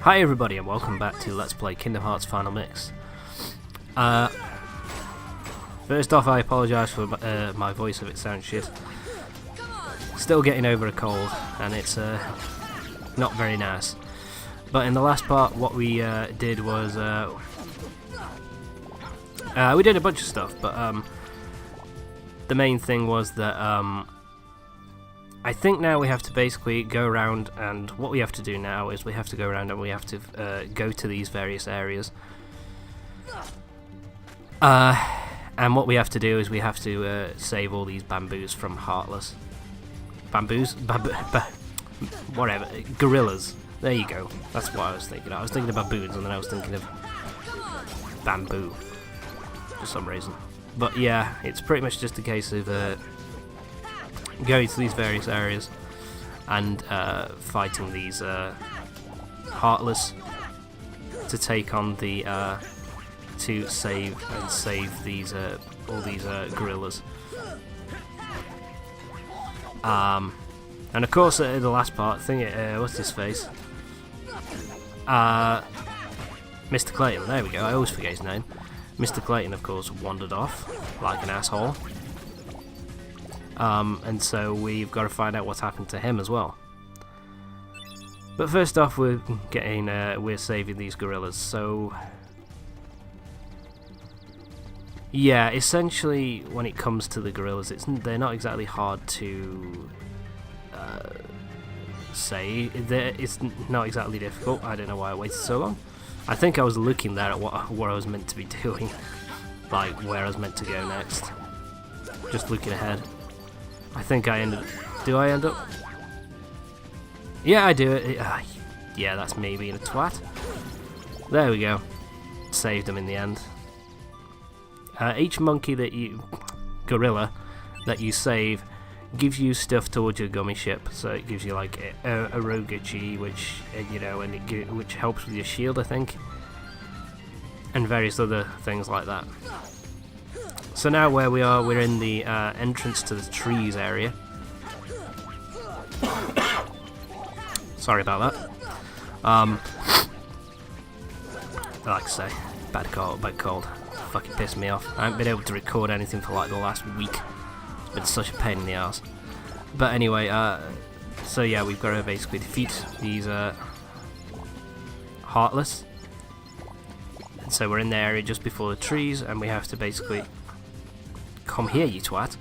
Hi everybody and welcome back to Let's Play Kingdom Hearts Final Mix. First off, I apologise for my voice if it sounds shit. Still getting over a cold and it's not very nice. But in the last part what we did was we did a bunch of stuff, but the main thing was that I think now we have to basically go around, and what we have to do now is we have to go around and we have to go to these various areas. And what we have to do is we have to save all these bamboos from Heartless. Bamboos? Whatever. Gorillas. There you go. That's what I was thinking. I was thinking of baboons and then I was thinking of bamboo for some reason. But yeah, it's pretty much just a case of going to these various areas and fighting these Heartless to take on the to save these all these gorillas. And of course, the last part, what's his face? Mr. Clayton. There we go. I always forget his name. Mr. Clayton, of course, wandered off like an asshole. And so we've got to find out what's happened to him as well. But first off, we're saving these gorillas. So yeah, essentially, when it comes to the gorillas, they're not exactly hard to say. It's not exactly difficult. I don't know why I waited so long. I think I was looking there at what I was meant to be doing, like where I was meant to go next. Just looking ahead. I think I ended. Do I end up? Yeah, I do. Yeah, that's me being a twat. There we go. Saved him in the end. Each gorilla that you save gives you stuff towards your gummy ship. So it gives you like a Rogachi, which which helps with your shield, I think, and various other things like that. So now where we are, we're in the entrance to the trees area. Sorry about that. Like I say, bad cold. Fucking pissed me off. I haven't been able to record anything for like the last week. It's been such a pain in the ass. But anyway, so yeah, we've got to basically defeat these Heartless. And so we're in the area just before the trees, and we have to basically come here, you twat.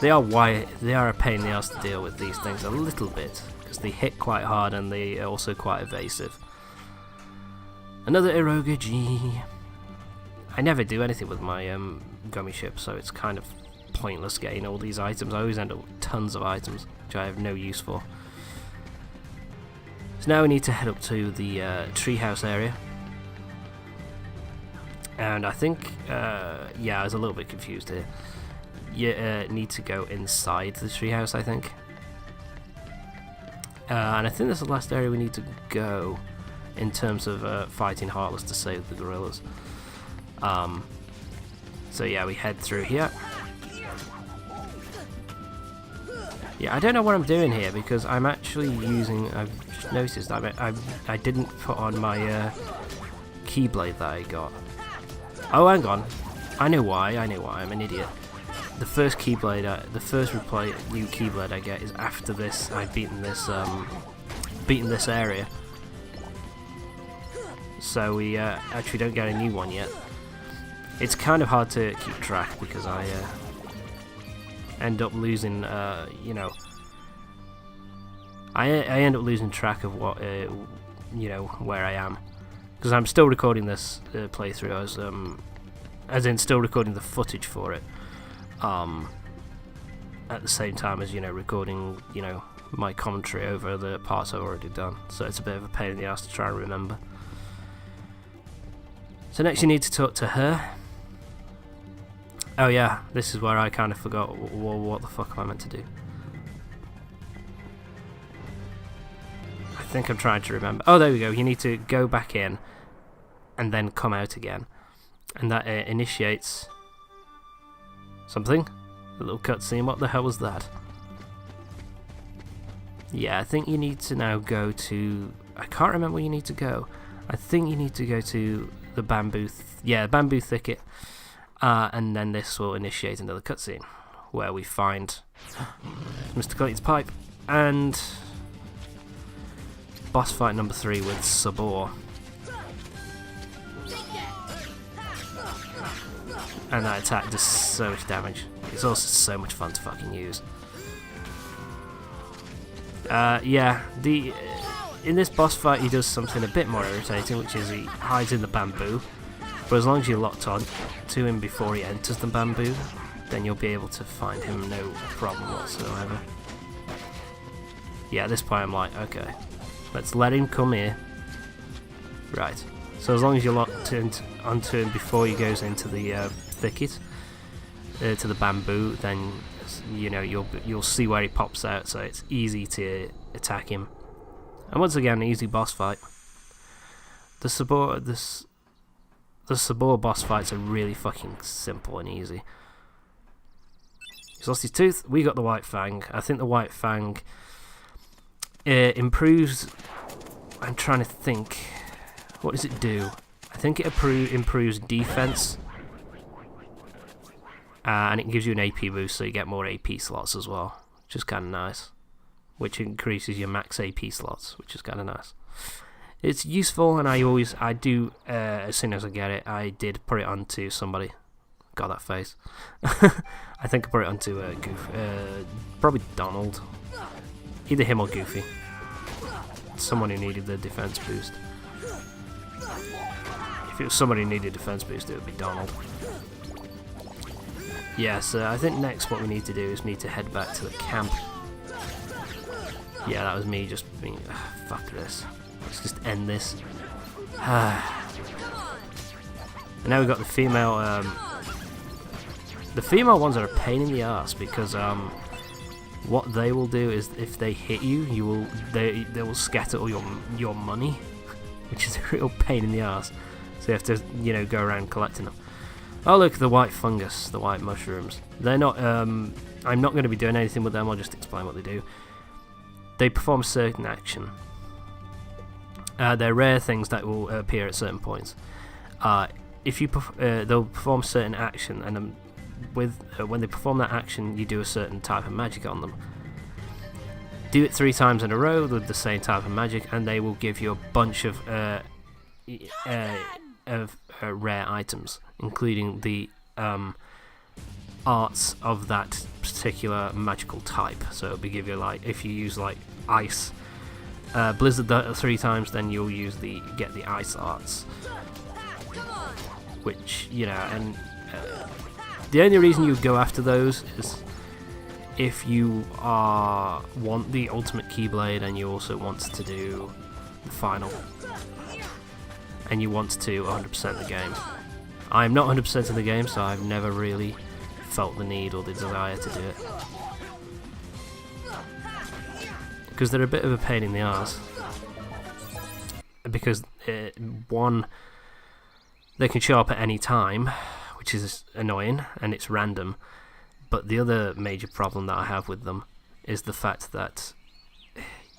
They are a pain in the ass to deal with, these things, a little bit, because they hit quite hard and they are also quite evasive. Another Iroga G. I never do anything with my gummy ship, so it's kind of pointless getting all these items. I always end up with tons of items, which I have no use for. So now we need to head up to the treehouse area. And I think, yeah, I was a little bit confused here. You need to go inside the treehouse, I think. And I think that's the last area we need to go in terms of fighting Heartless to save the gorillas. So yeah, we head through here. Yeah, I don't know what I'm doing here because I'm actually using. I've just noticed I didn't put on my Keyblade that I got. Oh, hang on. I know why. I'm an idiot. The first Keyblade, the first new Keyblade I get is after this. I've beaten this area. So we actually don't get a new one yet. It's kind of hard to keep track because I end up losing, I end up losing track of what, where I am. Because I'm still recording this playthrough, as in still recording the footage for it, at the same time as, recording, my commentary over the parts I've already done. So it's a bit of a pain in the ass to try and remember. So next you need to talk to her. Oh yeah, this is where I kind of forgot what the fuck am I meant to do. I think I'm trying to remember. Oh, there we go. You need to go back in and then come out again. And that initiates something. A little cutscene. What the hell was that? Yeah, I think you need to now go to... I can't remember where you need to go. I think you need to go to the bamboo... bamboo thicket. And then this will initiate another cutscene, where we find Mr. Clayton's pipe, and boss fight number 3 with Sabor. And that attack does so much damage. It's also so much fun to fucking use. In this boss fight he does something a bit more irritating, which is he hides in the bamboo. But as long as you're locked on to him before he enters the bamboo, then you'll be able to find him no problem whatsoever. Yeah, at this point I'm like, okay, let's let him come here. Right. So as long as you're locked onto him before he goes into the thicket, to the bamboo, then you know you'll see where he pops out, so it's easy to attack him. And once again, an easy boss fight. The Sabor boss fights are really fucking simple and easy. He's lost his tooth. We got the White Fang. I think the White Fang improves... I'm trying to think. What does it do? I think it improves defense. And it gives you an AP boost, so you get more AP slots as well. Which is kind of nice. Which increases your max AP slots, which is kind of nice. It's useful, and I do, as soon as I get it, I did put it onto somebody. Got that face. I think I put it onto probably Donald. Either him or Goofy. Someone who needed the defense boost. If it was somebody who needed a defense boost, it would be Donald. Yeah, so I think next what we need to do is need to head back to the camp. Yeah, that was me just being, fuck this. Let's just end this. And now we've got the female. The female ones are a pain in the ass because what they will do is if they hit you, they will scatter all your money, which is a real pain in the ass. So you have to go around collecting them. Oh look, the white fungus, the white mushrooms. They're not. I'm not going to be doing anything with them. I'll just explain what they do. They perform a certain action. They're rare things that will appear at certain points. If you they'll perform a certain action, and when they perform that action, you do a certain type of magic on them. Do it 3 times in a row with the same type of magic, and they will give you a bunch of rare items, including the arts of that particular magical type. So it'll give you, like, if you use like ice, blizzard 3 times, then you'll get the ice arts, which and the only reason you go after those is if you want the ultimate Keyblade and you also want to do the final, and you want to 100% the game. I am not 100% in the game, so I've never really felt the need or the desire to do it, because they're a bit of a pain in the arse. Because one, they can show up at any time, which is annoying, and it's random. But the other major problem that I have with them is the fact that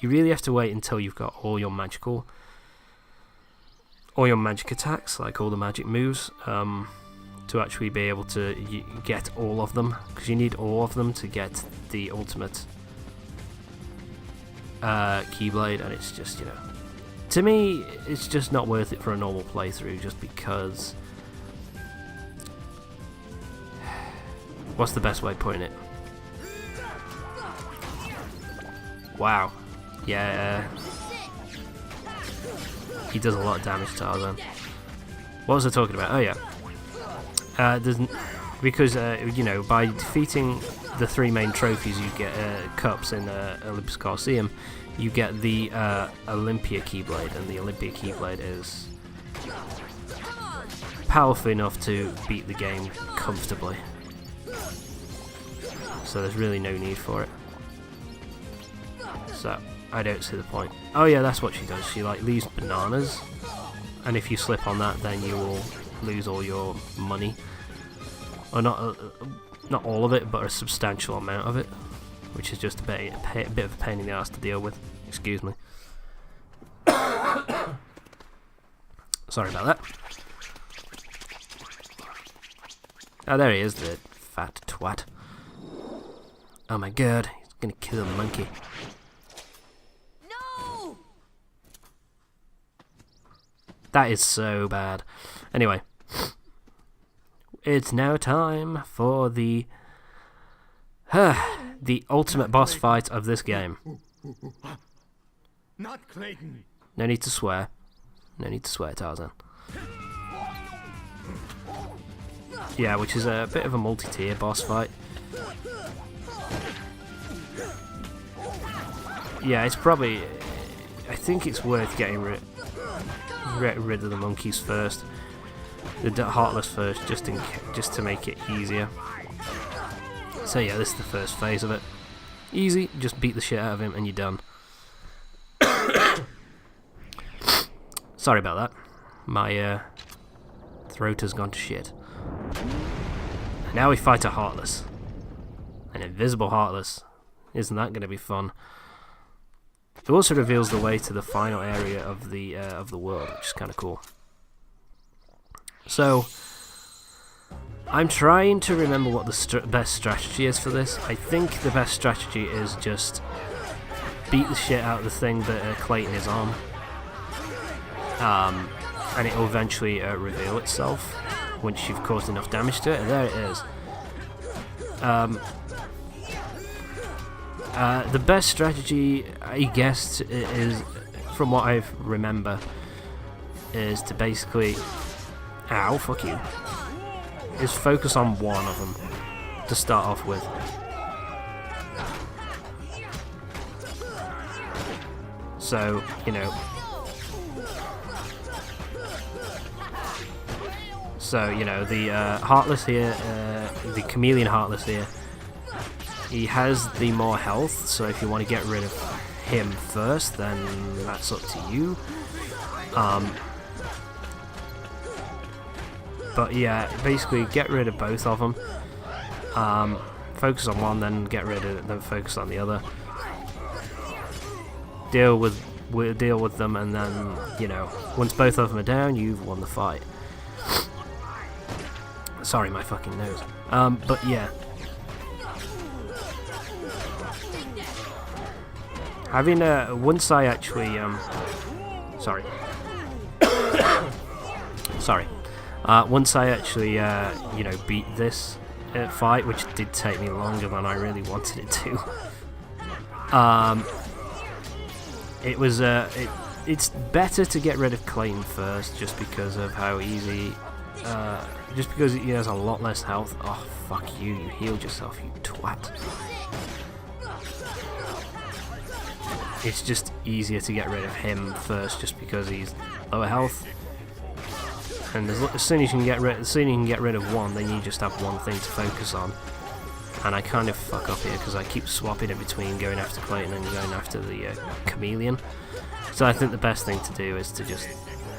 you really have to wait until you've got all your magic attacks, like all the magic moves, to actually be able to get all of them, because you need all of them to get the ultimate Keyblade, and it's just, to me, it's just not worth it for a normal playthrough, just because... What's the best way of putting it? Wow. Yeah. He does a lot of damage to Tarzan. What was I talking about? Oh yeah. Because by defeating the 3 main trophies, you get cups in Olympus Coliseum. You get the Olympia Keyblade, and the Olympia Keyblade is powerful enough to beat the game comfortably. So there's really no need for it. So I don't see the point. Oh yeah, that's what she does. She leaves bananas, and if you slip on that, then you will lose all your money, or not all of it, but a substantial amount of it. which is just a bit of a pain in the ass to deal with. Excuse me. Sorry about that. Oh, there he is, the fat twat. Oh my god, he's gonna kill the monkey. No! That is so bad. Anyway, it's now time for the ultimate boss fight of this game. Not Clayton. No need to swear. No need to swear, Tarzan. Yeah, which is a bit of a multi-tier boss fight. Yeah, it's probably... I think it's worth getting rid of the monkeys first. The Heartless first, just to make it easier. So yeah, this is the first phase of it. Easy, just beat the shit out of him and you're done. Sorry about that. My throat has gone to shit. Now we fight a Heartless. An invisible Heartless. Isn't that going to be fun? It also reveals the way to the final area of the world, which is kind of cool. So, I'm trying to remember what the best strategy is for this. I think the best strategy is just beat the shit out of the thing that Clayton is on. And it will eventually reveal itself once you've caused enough damage to it. And there it is. The best strategy, I guess, is, from what I remember, is to basically... Ow, fuck you. Is focus on one of them to start off with. So, you know... So, you know, the Heartless here, the Chameleon Heartless here, he has the more health, so if you want to get rid of him first, then that's up to you. But yeah, basically get rid of both of them. Focus on one, then get rid of, then focus on the other. Deal with them, and then, you know, once both of them are down, you've won the fight. Sorry, my fucking nose. But yeah. Having once I actually sorry. Sorry. Once I actually you know, beat this fight, which did take me longer than I really wanted it to. It was it's better to get rid of Clayton first, just because of how easy. Just because he has a lot less health. Oh, fuck you. You healed yourself, you twat. It's just easier to get rid of him first, just because he's lower health. And as soon as you can get rid of one, then you just have one thing to focus on. And I kind of fuck up here because I keep swapping in between going after Clayton and going after the Chameleon. So I think the best thing to do is to just...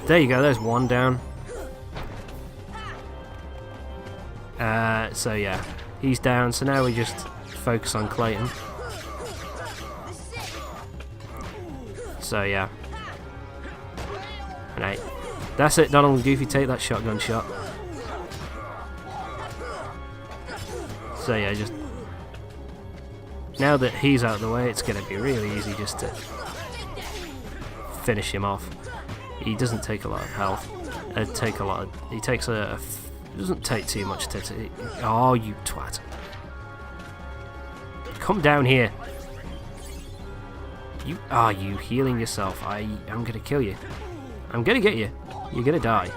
There you go, there's one down. So yeah, he's down, so now we just focus on Clayton. So yeah. Right. That's it, Donald and Goofy, take that shotgun shot. So yeah, just... Now that he's out of the way, it's going to be really easy just to finish him off. He doesn't take a lot of health. He takes doesn't take too much to... Oh, you twat. Come down here. You are you healing yourself. I'm gonna kill you. I'm gonna get you. You're gonna die.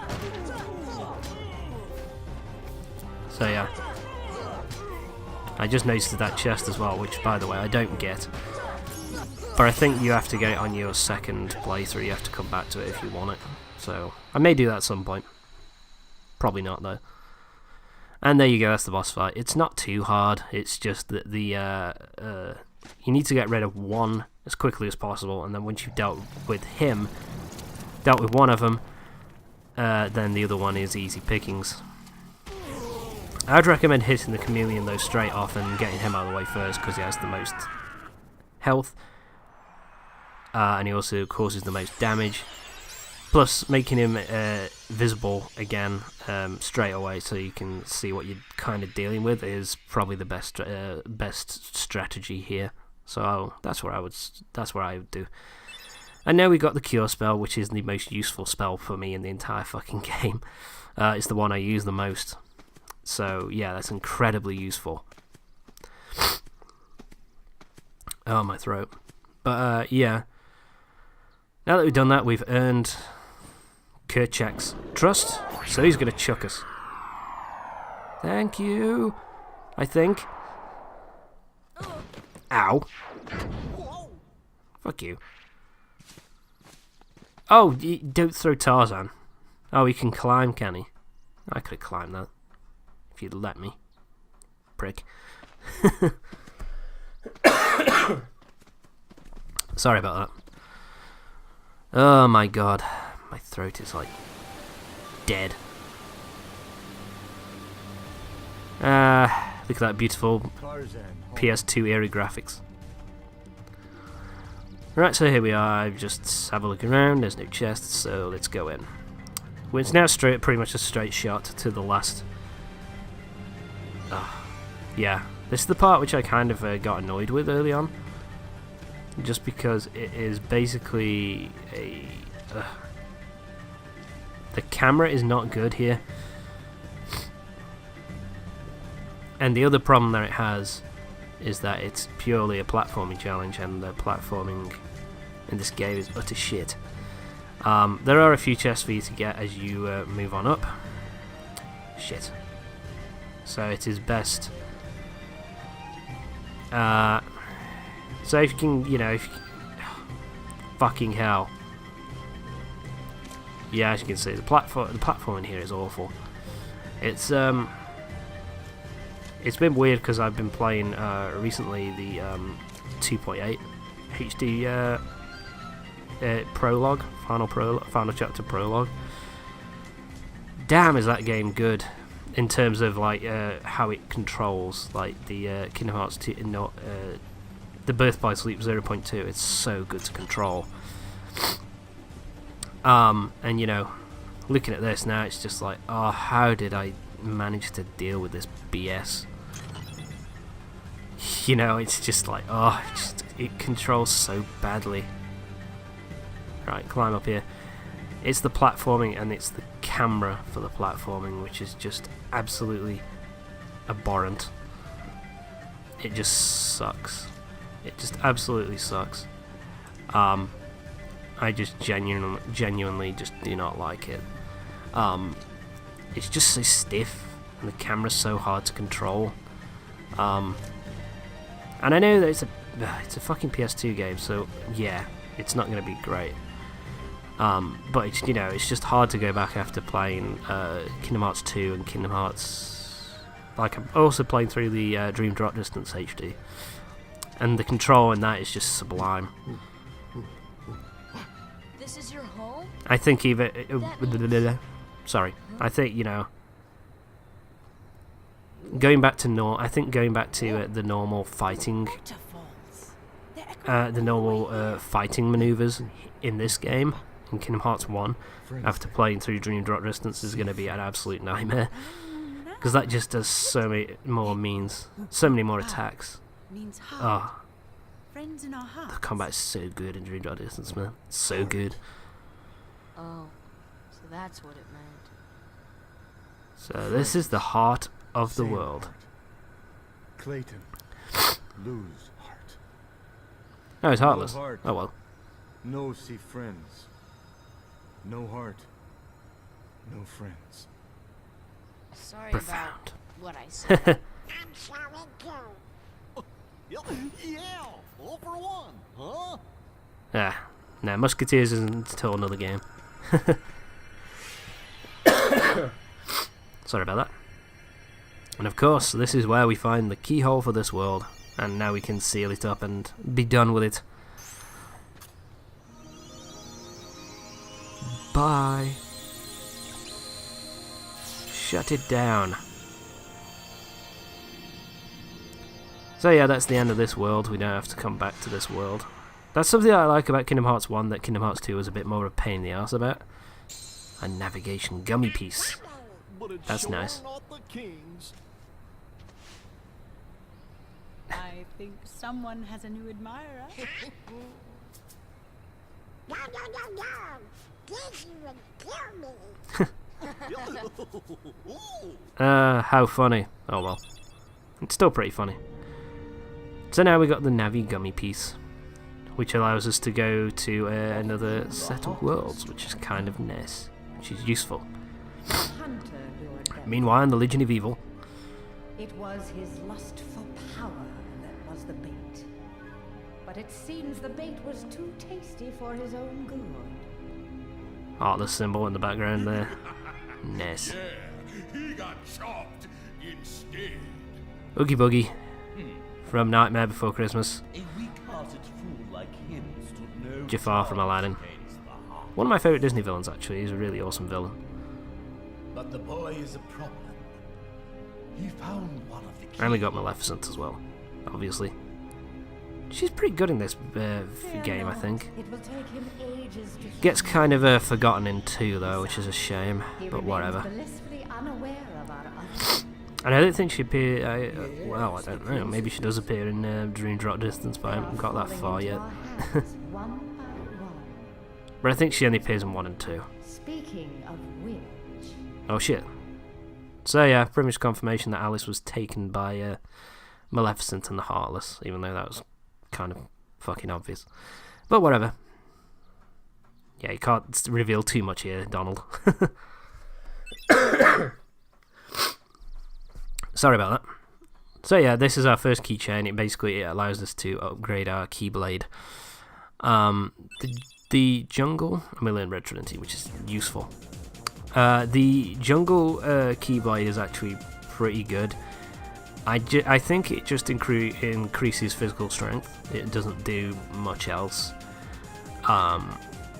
So yeah. I just noticed that chest as well, which by the way I don't get. But I think you have to get it on your second playthrough. You have to come back to it if you want it. So I may do that at some point. Probably not though. And there you go, that's the boss fight. It's not too hard, it's just that you need to get rid of one as quickly as possible, and then once you've dealt with one of them, then the other one is easy pickings. I'd recommend hitting the chameleon though straight off and getting him out of the way first because he has the most health, and he also causes the most damage. Plus, making him visible again straight away, so you can see what you're kind of dealing with, is probably the best strategy here. So that's what I would do. And now we got the cure spell, which is the most useful spell for me in the entire fucking game. It's the one I use the most. So yeah, that's incredibly useful. Oh, my throat. But yeah, now that we've done that, we've earned Kerchak's trust, so he's gonna chuck us. Thank you, I think. Ow. Fuck you. Oh, don't throw Tarzan. Oh, he can climb, can he? I could have climbed that. If you'd let me. Prick. Sorry about that. Oh my god. My throat is like dead. Look at that beautiful PS2 era graphics. Right, so here we are. Just have a look around. There's no chests, so let's go in. Well, it's now pretty much a straight shot to the last. Yeah, this is the part which I kind of got annoyed with early on, just because it is basically a. The camera is not good here. And the other problem that it has is that it's purely a platforming challenge, and the platforming in this game is utter shit. There are a few chests for you to get as you move on up. Shit. So it is best. So if you can, fucking hell. Yeah, as you can see, the platform in here is awful. It's been weird because I've been playing recently the 2.8 HD prologue, final chapter prologue. Damn, is that game good in terms of like how it controls, like the Kingdom Hearts 2, the Birth by Sleep 0.2. It's so good to control. And looking at this now, it's just like, oh, how did I manage to deal with this BS? It's just like, oh, it controls so badly. Right, climb up here. It's the platforming and it's the camera for the platforming which is just absolutely abhorrent. It just sucks. It just absolutely sucks. I just genuinely just do not like it. It's just so stiff, and the camera's so hard to control. And I know that it's a fucking PS2 game, so yeah, it's not going to be great. But it's just hard to go back after playing Kingdom Hearts 2 and Kingdom Hearts. Like, I'm also playing through the Dream Drop Distance HD, and the control in that is just sublime. This is your home? I think even sorry. I think going back to the normal fighting, fighting maneuvers in this game in Kingdom Hearts 1 after playing through Dream Drop Distance is going to be an absolute nightmare, because that just does so many more attacks. Oh, the combat is so good in Dream Drop Distance, man. So good. Oh, so that's what it meant. So this is the heart of the world. Clayton, lose heart. No, it's heartless. No heart. Oh well. No see friends. No heart. No friends. Sorry Profound. about what I said. Yeah, all for one, huh? Ah, no, Musketeers isn't until another game. Sorry about that. And of course, this is where we find the keyhole for this world, and now we can seal it up and be done with it. Bye. Shut it down. So yeah, that's the end of this world. We don't have to come back to this world. That's something I like about Kingdom Hearts 1 that Kingdom Hearts 2 was a bit more of a pain in the ass about. A navigation gummy piece. But it's That's sure nice. not the king's. I think someone has a new admirer. No, no, no, no. This would kill me. How funny. Oh well. It's still pretty funny. So now we got the Navi gummy piece, which allows us to go to another set of worlds, which is kind of nice, which is useful. Hunter lured them. Meanwhile, in the Legion of Evil, It was his lust for power that was the bait. But it seems the bait was too tasty for his own good. Heartless symbol in the background there. Nice. He got chopped instead. Oogie Boogie from Nightmare Before Christmas. A weak-hearted fool like him stood no Jafar from chance Aladdin. against the heart. One of my favourite Disney villains, actually. He's a really awesome villain. But the boy is a problem. He found one of the keys. And we got Maleficent as well, obviously. She's pretty good in this game, I think. It will take him ages to Gets kind of forgotten in 2, though, which is a shame, He but remains whatever. blissfully unaware of our other. And I don't think she appeared. Well, I don't know. Maybe she does appear in Dream Drop Distance, but I haven't got that far yet. One by one. But I think she only appears in 1 and 2. Speaking of which, Oh shit. So yeah, pretty much confirmation that Alice was taken by Maleficent and the Heartless, even though that was kind of fucking obvious. But whatever. Yeah, you can't reveal too much here, Donald. Sorry about that. So yeah, this is our first keychain. It basically allows us to upgrade our Keyblade. The Jungle, a million Red Trinity, which is useful. The Jungle Keyblade is actually pretty good. I think it just increases physical strength. It doesn't do much else.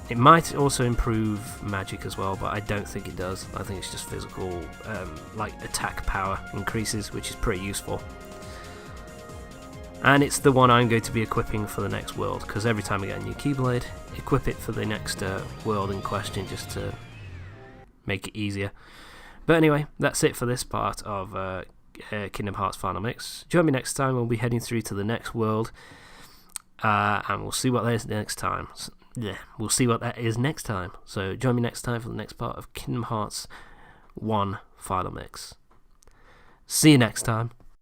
It might also improve magic as well, but I don't think it does. I think it's just physical, like attack power increases, which is pretty useful. And it's the one I'm going to be equipping for the next world, because every time I get a new Keyblade, equip it for the next world in question, just to make it easier. But anyway, that's it for this part of Kingdom Hearts Final Mix. Join me next time. We'll be heading through to the next world, and we'll see what that is next time. We'll see what that is next time. So join me next time for the next part of Kingdom Hearts 1 Final Mix. See you next time.